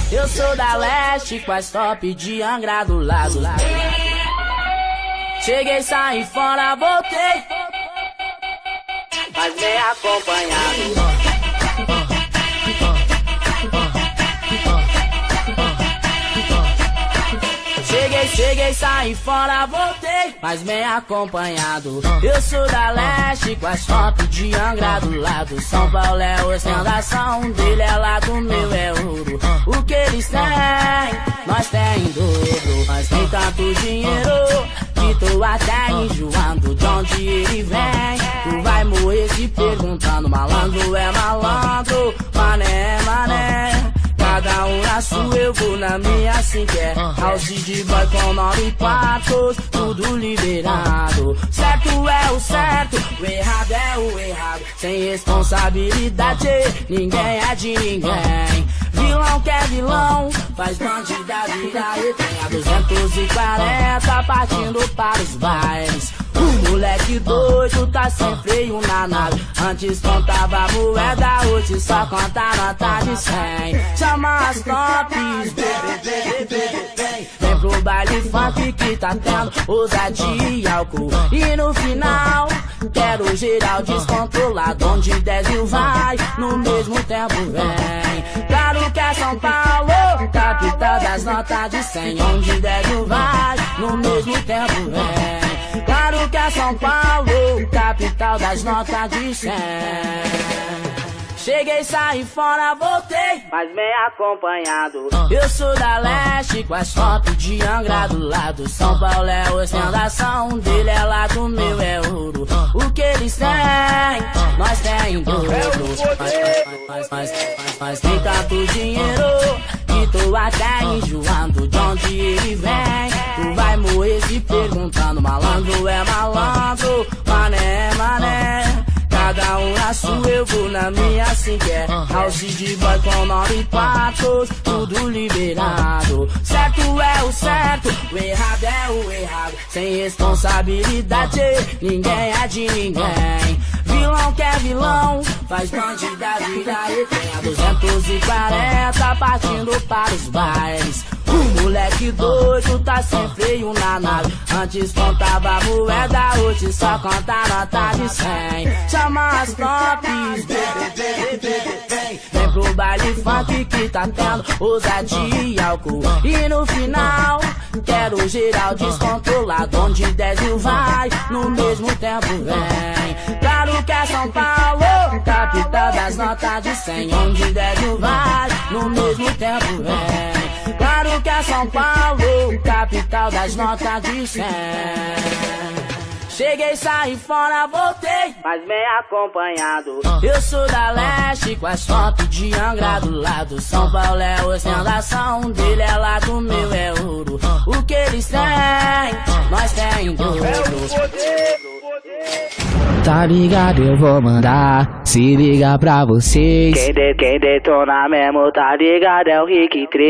Eu sou da leste, com as top de Angra do lado. Cheguei, saí fora, voltei, mas bem acompanhado. Cheguei, saí fora, voltei, mas bem acompanhado. Eu sou da leste, com as top de Angra do lado. São Paulo é ostentação, dele é lado, meu é ouro. O que eles têm, nós tem em dobro. Mas tem tanto dinheiro que tô até enjoando. De onde ele vem, tu vai morrer se perguntando. Malandro é malandro, mané é mané. Cada um na sua, eu vou na minha assim que é. House de boy com 9 quartos, tudo liberado. Certo é o certo, o errado é o errado. Sem responsabilidade, ninguém é de ninguém. Vilão que é vilão, faz bandida virar e tem a 240 partindo para os bailes. O moleque doido tá sem freio na nave. Antes contava moeda, hoje só conta nota de 100. Chama as tops, vem pro baile funk que tá tendo ousadia e álcool. E no final, quero geral descontrolado. Onde 10 mil vai, no mesmo tempo vem. Claro que é São Paulo, capital das notas de 100. Onde 10 mil vai, no mesmo tempo vem. Claro que é São Paulo, capital das notas de 100. Cheguei, saí fora, voltei, mas bem acompanhado. Eu sou da leste, com as top de Angra do lado. São Paulo é ostentação, dele é lado, meu é ouro. O que eles têm, nós tem em dobro. Mas tem tanto dinheiro que tô até enjoando. De onde ele vem, tu vai morrer se perguntando. Malandro é malandro, mané é mané. Cada um na sua, eu vou na minha assim que é. House de boy com 9 quartos, tudo liberado. Certo é o certo, o errado é o errado. Sem responsabilidade, ninguém é de ninguém. Vilão que é vilão, faz bandida virar e tem a 240 partindo para os bailes. O moleque doido tá sem freio na nave. Antes contava moeda, hoje só conta nota de 100. Chama as tops, vem pro baile funk que tá tendo ousadia e álcool. E no final, quero geral descontrolado. Onde 10 mil vai, no mesmo tempo vem. Claro que é São Paulo, capital das notas de 100. Onde 10 mil vai, no mesmo tempo vem. Claro que é São Paulo, capital das notas de 100. Cheguei, saí fora, voltei, mas bem acompanhado. Eu sou da leste, com as top de Angra do lado. São Paulo é ostentação, dele é lado, meu é ouro. O que eles têm, nós tem em dobro. Tá ligado, eu vou mandar se ligar pra vocês. Quem detona mesmo, tá ligado, é o Rick 3.